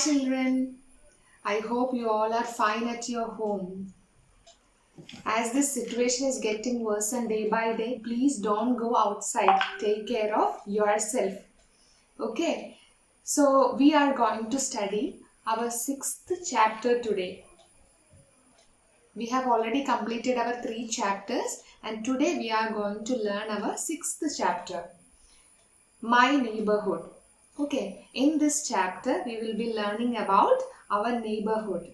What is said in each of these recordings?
children. I hope you all are fine at your home. As this situation is getting worse and day by day, please don't go outside. Take care of yourself. Okay. So we are going to study our sixth chapter today. We have already completed our 3 chapters and today we are going to learn our sixth chapter. My neighborhood. Okay, in this chapter we will be learning about our neighborhood.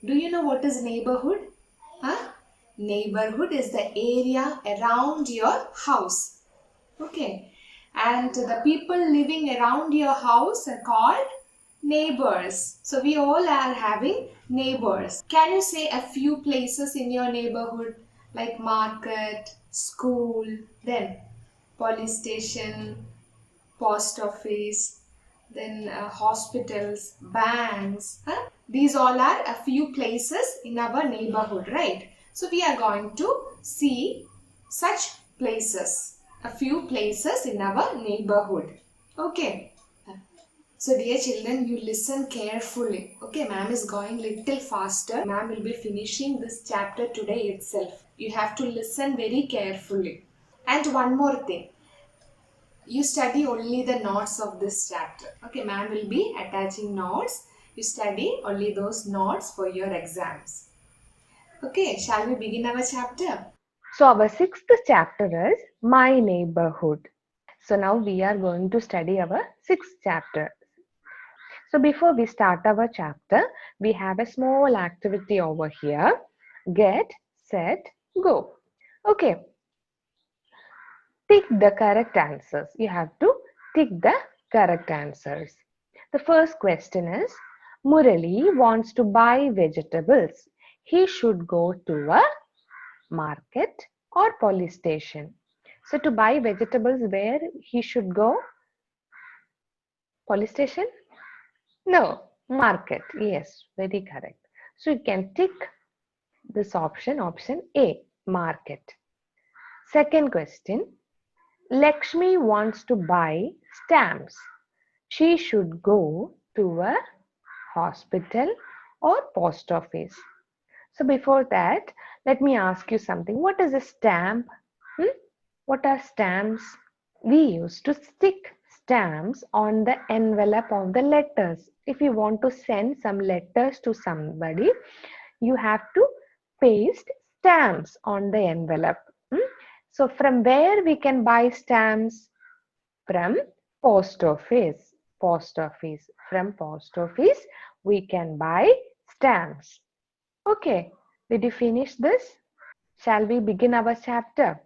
Do you know what is neighborhood? Huh? Neighborhood is the area around your house. Okay, and the people living around your house are called neighbors. So we all are having neighbors. Can you say a few places in your neighborhood like market, school, then police station, post office, then hospitals, banks. Huh? These all are a few places in our neighborhood, right? So we are going to see such places, a few places in our neighborhood. Okay. So dear children, you listen carefully. Okay, ma'am is going little faster. Ma'am will be finishing this chapter today itself. You have to listen very carefully. And one more thing, you study only the notes of this chapter. Okay, ma'am will be attaching notes. You study only those notes for your exams. Okay, shall we begin our chapter? So our sixth chapter is My Neighborhood. So now we are going to study our sixth chapter. So before we start our chapter, we have a small activity over here. Get, set, go. Okay, tick the correct answers. You have to tick the correct answers. The first question is, Murali wants to buy vegetables. He should go to a market or police station. So to buy vegetables, where he should go? Police station? No, market. Yes, very correct. So you can tick this option A, market. Second question, Lakshmi wants to buy stamps. She should go to a hospital or post office. So before that, let me ask you something. What is a stamp? What are stamps? We used to stick stamps on the envelope of the letters. If you want to send some letters to somebody, you have to paste stamps on the envelope. So from where we can buy stamps? From post office. Post office. From post office, we can buy stamps. Okay, did you finish this? Shall we begin our chapter?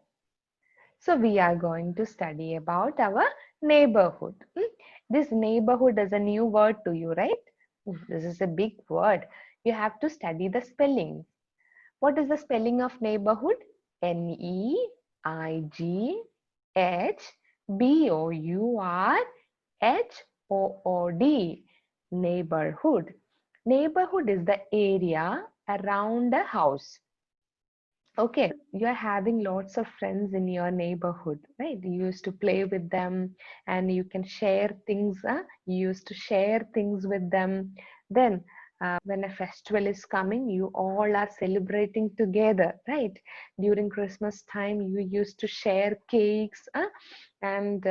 So we are going to study about our neighborhood. This neighborhood is a new word to you, right? This is a big word. You have to study the spelling. What is the spelling of neighborhood? Neigbourhood. Neighborhood. Neighborhood is the area around a house. Okay, you're having lots of friends in your neighborhood, right? You used to play with them and you can share things. You used to share things with them. Then, when a festival is coming, you all are celebrating together, right? During Christmas time, you used to share cakes and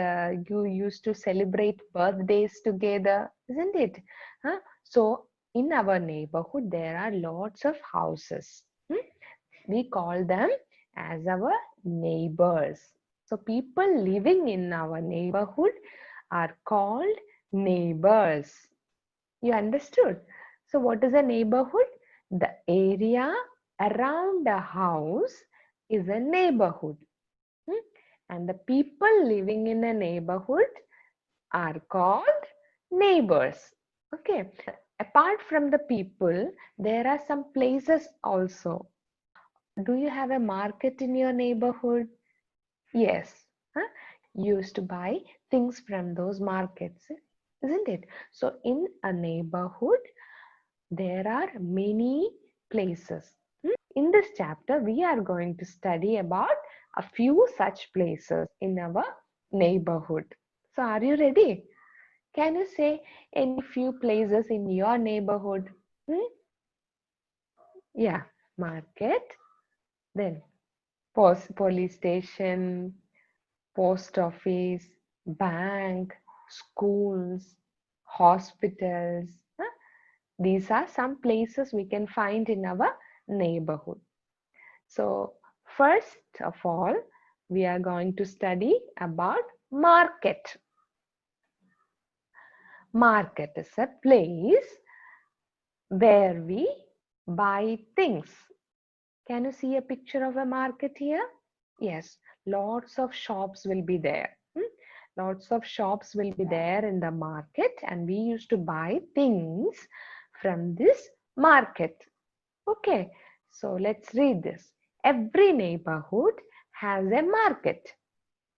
you used to celebrate birthdays together, isn't it? So, in our neighborhood, there are lots of houses. We call them as our neighbors. So people living in our neighborhood are called neighbors. You understood? So what is a neighborhood? The area around a house is a neighborhood. And the people living in a neighborhood are called neighbors. Okay. Apart from the people, there are some places also. Do you have a market in your neighborhood? Yes. You used to buy things from those markets, isn't it? So in a neighborhood, there are many places. In this chapter, we are going to study about a few such places in our neighborhood. So are you ready? Can you say any few places in your neighborhood? Hmm? Yeah, market, then police station, post office, bank, schools, hospitals. Huh? These are some places we can find in our neighborhood. So, first of all, we are going to study about market. Market is a place where we buy things. Can you see a picture of a market here? Yes, lots of shops will be there. Lots of shops will be there in the market, and we used to buy things from this market. Okay, so let's read this. Every neighborhood has a market.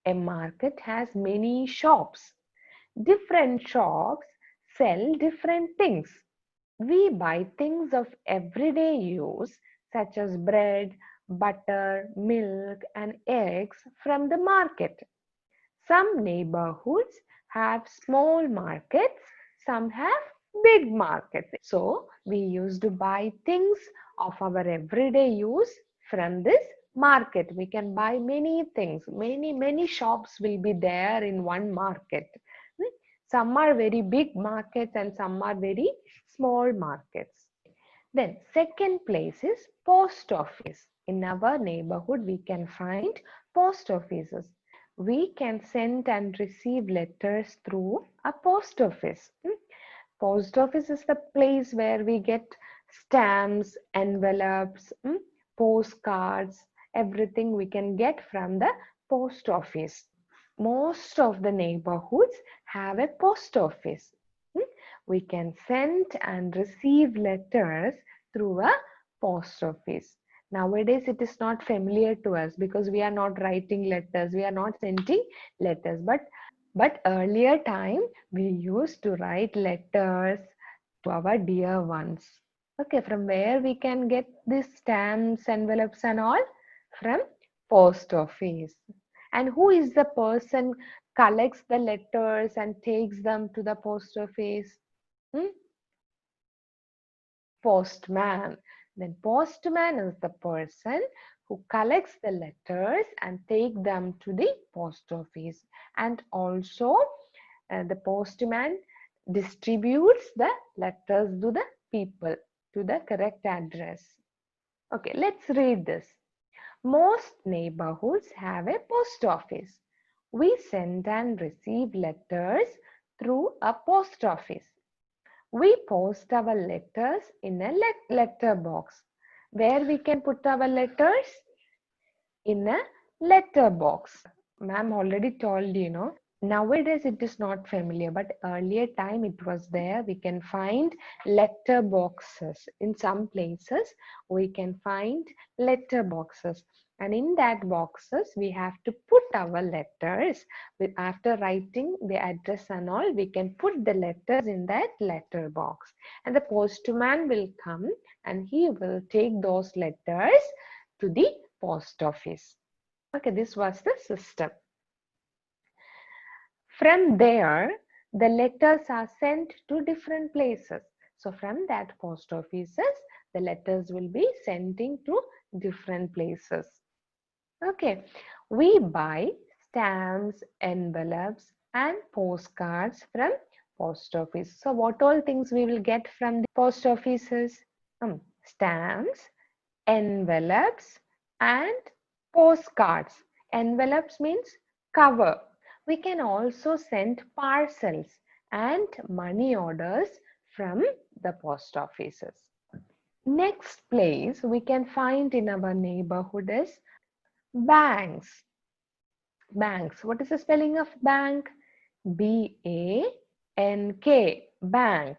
A market has many shops. Different shops sell different things. We buy things of everyday use such as bread, butter, milk, and eggs from the market. Some neighborhoods have small markets, some have big markets. So we used to buy things of our everyday use from this market. We can buy many things. Many shops will be there in one market. Some are very big markets and some are very small markets. Then second place is post office. In our neighborhood, we can find post offices. We can send and receive letters through a post office. Post office is the place where we get stamps, envelopes, postcards, everything we can get from the post office. Most of the neighborhoods have a post office. We can send and receive letters through a post office. Nowadays, it is not familiar to us because we are not writing letters, we are not sending letters. But earlier time, we used to write letters to our dear ones. Okay, from where we can get these stamps, envelopes, and all? From post office. And who is the person collects the letters and takes them to the post office? Hmm? Postman. Then postman is the person who collects the letters and take them to the post office. And also the postman distributes the letters to the people to the correct address. Okay, let's read this. Most neighborhoods have a post office. We send and receive letters through a post office. We post our letters in a letter box. Where we can put our letters? In a letter box. Ma'am already told you, know. Nowadays it is not familiar, but earlier time it was there. We can find letter boxes. In some places we can find letter boxes. And in that boxes, we have to put our letters. After writing the address and all, we can put the letters in that letter box. And the postman will come and he will take those letters to the post office. Okay, this was the system. From there, the letters are sent to different places. So from that post offices, the letters will be sending to different places. Okay, we buy stamps, envelopes, and postcards from post office. So what all things we will get from the post offices? Stamps, envelopes, and postcards. Envelopes means cover. We can also send parcels and money orders from the post offices. Next place we can find in our neighborhood is banks. Banks. What is the spelling of bank? B-A-N-K. Bank.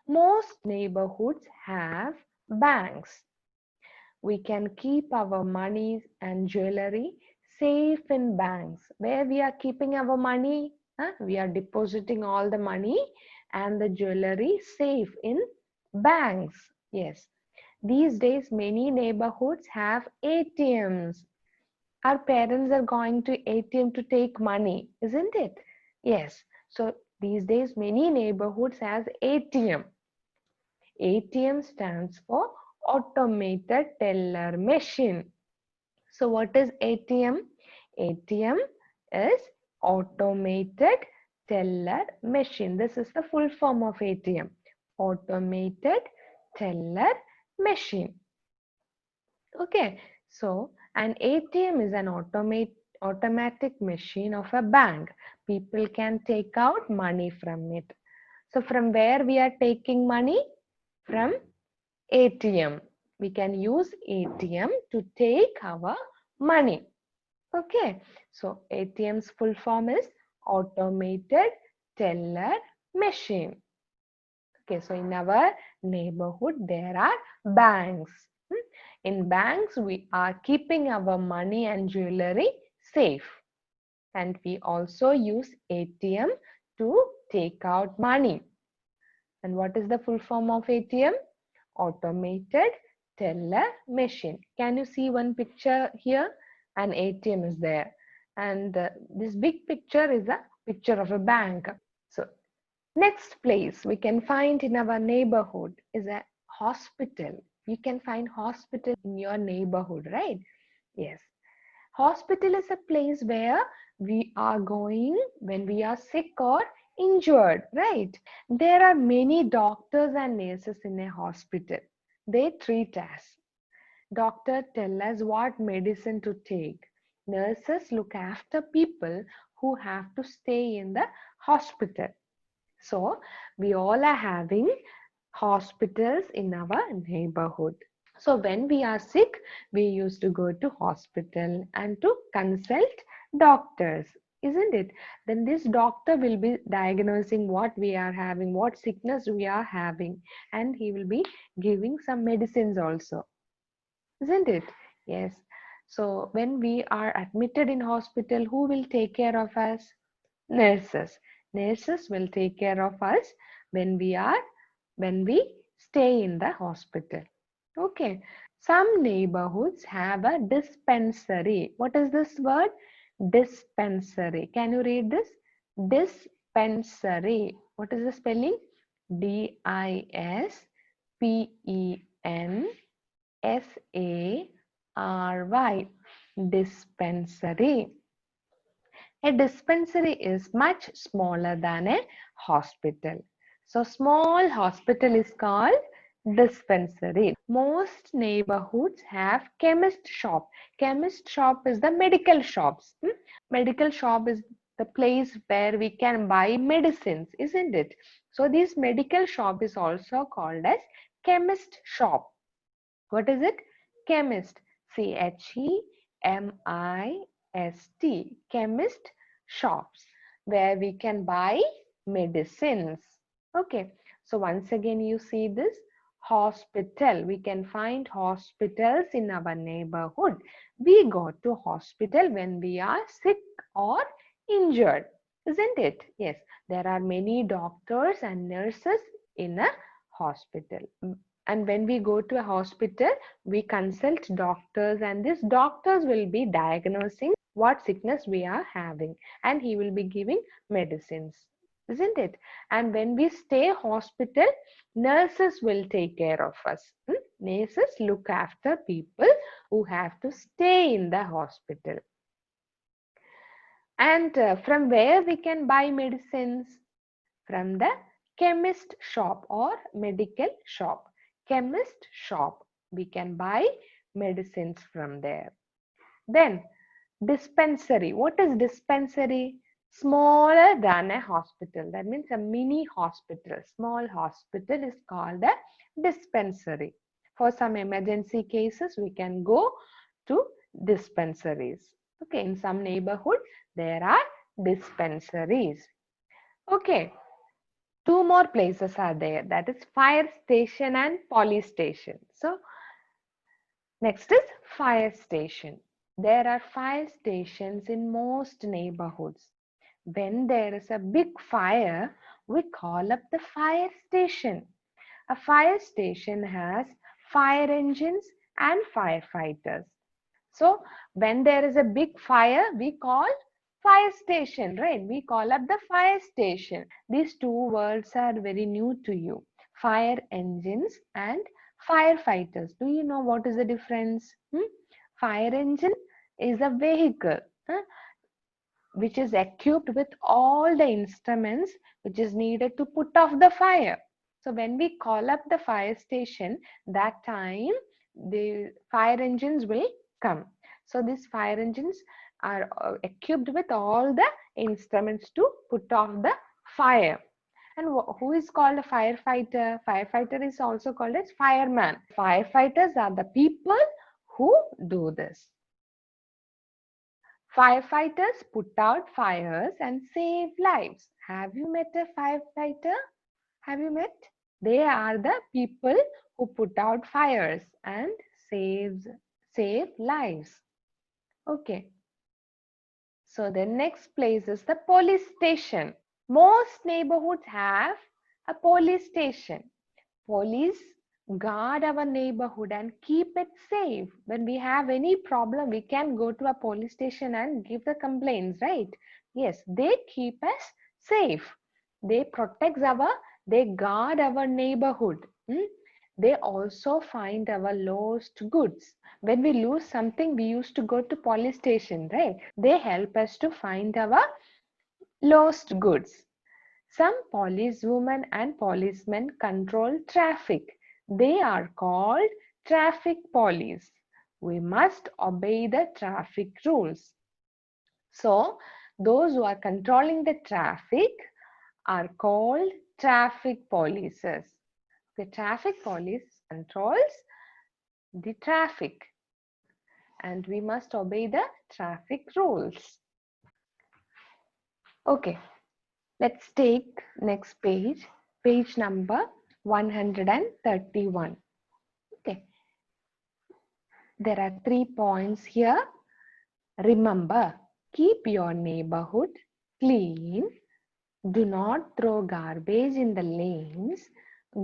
Most neighborhoods have banks. We can keep our money and jewelry safe in banks. Where we are keeping our money? We are depositing all the money and the jewelry safe in banks. Yes. These days, many neighborhoods have ATMs. Our parents are going to ATM to take money, isn't it? Yes. So These days, many neighborhoods has ATM. ATM stands for Automated Teller Machine. So what is ATM? ATM is Automated Teller Machine. This is the full form of ATM. Automated Teller Machine. Okay, so an ATM is an automatic machine of a bank. People can take out money from it. So from where we are taking money? From ATM. We can use ATM to take our money. Okay, so ATM's full form is Automated Teller Machine. Okay, so in our neighborhood, there are banks. In banks, we are keeping our money and jewelry safe. And we also use ATM to take out money. And what is the full form of ATM? Automated Teller Machine. Can you see one picture here? An ATM is there. And this big picture is a picture of a bank. So next place we can find in our neighborhood is a hospital. You can find hospital in your neighborhood, right? Yes. Hospital is a place where we are going when we are sick or injured, right? There are many doctors and nurses in a hospital. They treat us. Doctor tell us what medicine to take. Nurses look after people who have to stay in the hospital. So we all are having hospitals in our neighborhood. So when we are sick, we used to go to hospital and to consult doctors, isn't it? Then this doctor will be diagnosing what we are having, what sickness we are having, and he will be giving some medicines also, isn't it? Yes. So when we are admitted in hospital, who will take care of us? Nurses. Nurses will take care of us when we stay in the hospital. Okay. Some neighborhoods have a dispensary. What is this word? Dispensary. Can you read this? Dispensary. What is the spelling? Dispensary. Dispensary. A dispensary is much smaller than a hospital. So small hospital is called dispensary. Most neighborhoods have chemist shop. Chemist shop is the medical shops. Medical shop is the place where we can buy medicines, isn't it? So this medical shop is also called as chemist shop. What is it? Chemist. Chemist. Chemist shops where we can buy medicines. Okay. So once again you see this hospital. We can find hospitals in our neighborhood. We go to hospital when we are sick or injured. Isn't it? Yes. There are many doctors and nurses in a hospital. And when we go to a hospital, we consult doctors, and these doctors will be diagnosing what sickness we are having, and he will be giving medicines, isn't it? And when we stay hospital, nurses will take care of us. Nurses look after people who have to stay in the hospital. And from where we can buy medicines? From the chemist shop or medical shop. Chemist shop. We can buy medicines from there. Then dispensary. What is dispensary? Smaller than a hospital. That means a mini hospital. Small hospital is called a dispensary. For some emergency cases, we can go to dispensaries. Okay, in some neighborhood, there are dispensaries. Okay, two more places are there, that is fire station and police station. So next is fire station. There are fire stations in most neighborhoods. When there is a big fire, we call up the fire station. A fire station has fire engines and firefighters. So when there is a big fire, we call Fire station, right? We call up the fire station. These two words are very new to you. Fire engines and firefighters. Do you know what is the difference? Fire engine is a vehicle which is equipped with all the instruments which is needed to put off the fire. So when we call up the fire station, that time the fire engines will come. So these fire engines are equipped with all the instruments to put off the fire. And who is called a firefighter? Firefighter is also called as fireman. Firefighters are the people who do this. Firefighters put out fires and save lives. Have you met a firefighter? Have you met? They are the people who put out fires and save lives. Okay. So the next place is the police station. Most neighborhoods have a police station. Police guard our neighborhood and keep it safe. When we have any problem, we can go to a police station and give the complaints, right? Yes, they keep us safe. They they guard our neighborhood. They also find our lost goods. When we lose something, we used to go to police station, right? They help us to find our lost goods. Some policewomen and policemen control traffic. They are called traffic police. We must obey the traffic rules. So, those who are controlling the traffic are called traffic polices. The traffic police controls the traffic and we must obey the traffic rules. Okay, let's take next page, page number 131. Okay, there are 3 points here. Remember, keep your neighborhood clean. Do not throw garbage in the lanes.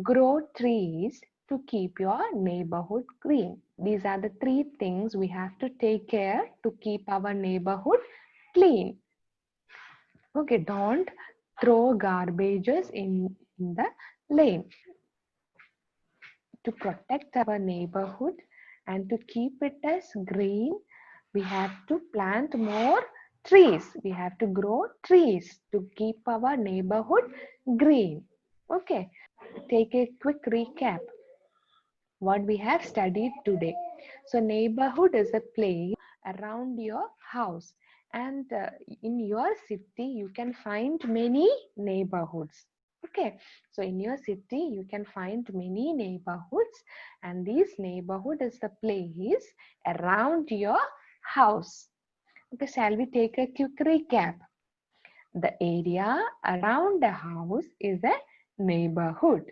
Grow trees to keep your neighborhood green. These are the 3 things we have to take care to keep our neighborhood clean. Okay, don't throw garbages in the lane. To protect our neighborhood and to keep it as green, we have to plant more trees. We have to grow trees to keep our neighborhood green. Okay, take a quick recap what we have studied today. So neighborhood is a place around your house, and in your city you can find many neighborhoods. Okay, so in your city you can find many neighborhoods, and this neighborhood is the place around your house. Okay, shall we take a quick recap? The area around the house is a neighborhood.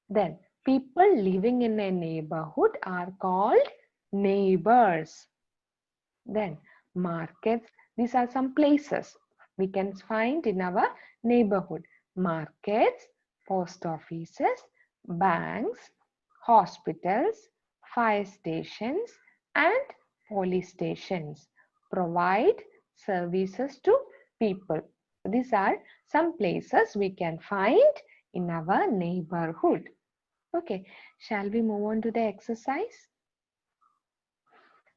Then people living in a neighborhood are called neighbors. Then markets, these are some places we can find in our neighborhood. Markets, post offices, banks, hospitals, fire stations and police stations provide services to people. These are some places we can find in our neighborhood. Okay, shall we move on to the exercise?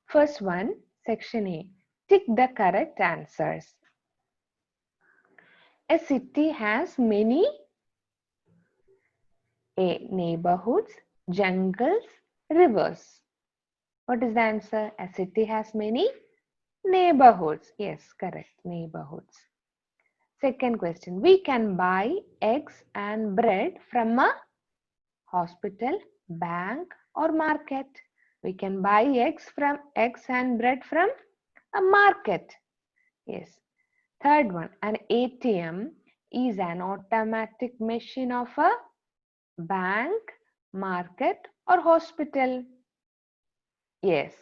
First one, section A. Tick the correct answers. A city has many neighborhoods, jungles, rivers. What is the answer? A city has many neighborhoods. Yes, correct, neighborhoods. Second question, we can buy eggs and bread from a hospital, bank or market. We can buy eggs and bread from a market. Yes. Third one, an ATM is an automatic machine of a bank, market or hospital. Yes.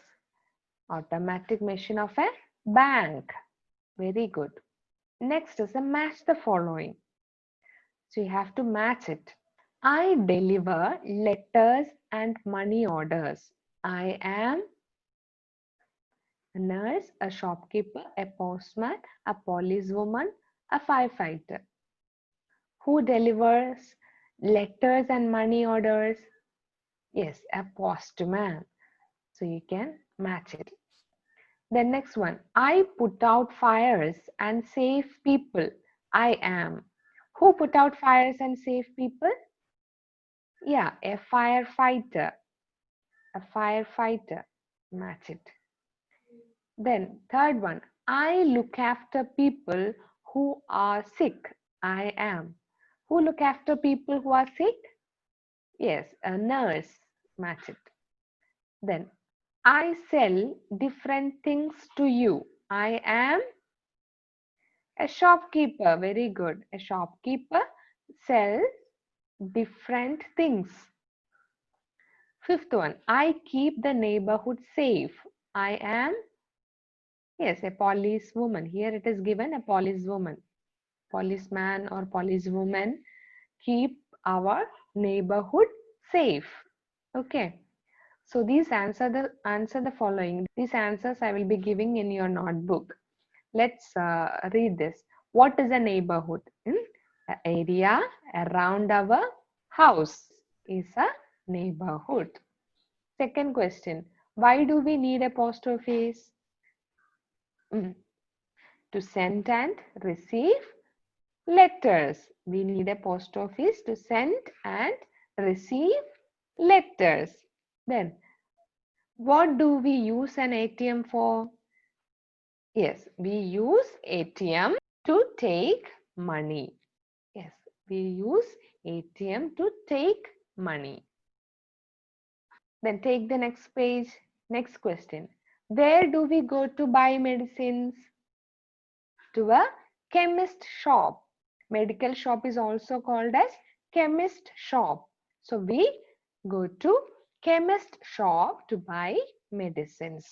Automatic machine of a bank. Very good. Next is a match the following. So you have to match it. I deliver letters and money orders. I am A nurse, a shopkeeper, a postman, a policewoman, a firefighter. Who delivers letters and money orders? Yes, a postman. So you can match it. The next one, I put out fires and save people. I am. Who put out fires and save people? Yeah, a firefighter. A firefighter. Match it. Then third one, I look after people who are sick. I am. Who look after people who are sick? Yes, a nurse. Match it. Then I sell different things to you. I am a shopkeeper. Very good. A shopkeeper sells different things. Fifth one, I keep the neighborhood safe. I am, yes, a policewoman. Here it is given a policewoman. Policeman or policewoman keep our neighborhood safe. Okay. So these answer the following. These answers I will be giving in your notebook. Let's read this. What is a neighborhood? An area around our house is a neighborhood. Second question. Why do we need a post office? Mm, To send and receive letters. We need a post office to send and receive letters. Then, what do we use an ATM for? Yes, we use ATM to take money. Yes, we use ATM to take money. Then take the next page. Next question. Where do we go to buy medicines? To a chemist shop. Medical shop is also called as chemist shop. So we go to chemist shop to buy medicines.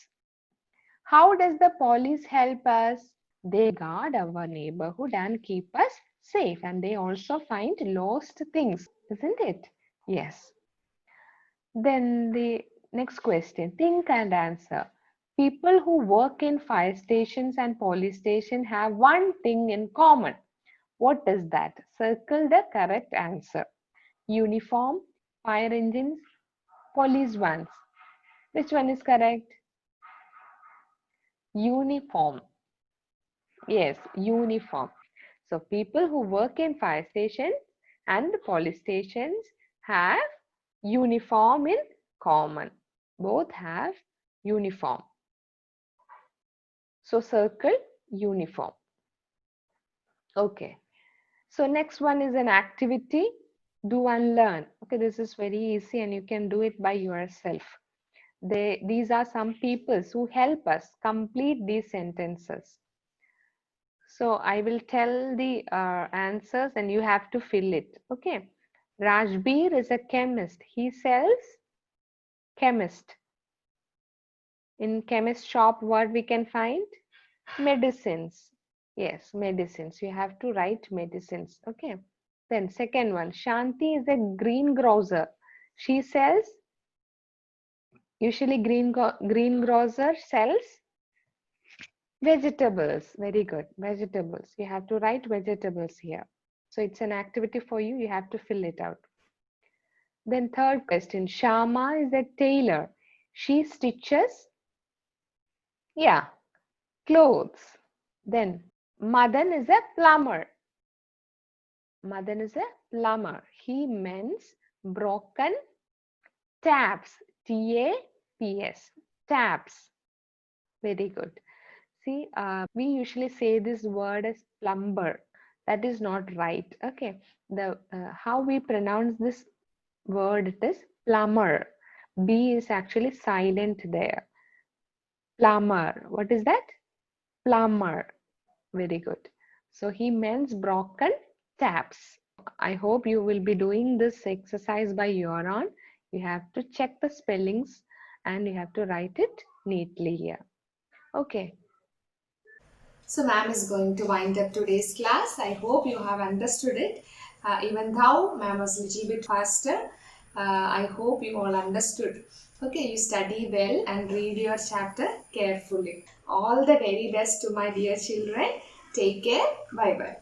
How does the police help us? They guard our neighborhood and keep us safe, and they also find lost things, isn't it? Yes. Then the next question, think and answer. People who work in fire stations and police stations have one thing in common. What is that? Circle the correct answer. Uniform, fire engines, police vans. Which one is correct? Uniform. Yes, uniform. So people who work in fire stations and police stations have uniform in common. Both have uniform. So circle uniform. Okay. So next one is an activity. Do and learn. Okay, this is very easy and you can do it by yourself. These are some people who help us complete these sentences. So I will tell the answers and you have to fill it. Okay. Rajbir is a chemist. He sells chemist. In chemist shop, what we can find? Medicines. Yes, medicines. You have to write medicines. Okay. Then second one, Shanti is a greengrocer. She sells, usually greengrocer sells vegetables. Very good. Vegetables. You have to write vegetables here. So it's an activity for you. You have to fill it out. Then third question, Shama is a tailor. She stitches, yeah, clothes. Then Madan is a plumber. Madan is a plumber. He mends broken taps. T-A-P-S. Taps. Very good. See, we usually say this word as plumber. That is not right. Okay. The how we pronounce this word it is plumber. B is actually silent there. Plumber. What is that? Plumber. Very good. So he mends broken taps. I hope you will be doing this exercise by your own. You have to check the spellings and you have to write it neatly here. Okay. So, ma'am is going to wind up today's class. I hope you have understood it. Even though ma'am was a little bit faster. I hope you all understood. Okay, you study well and read your chapter carefully. All the very best to my dear children. Take care. Bye bye.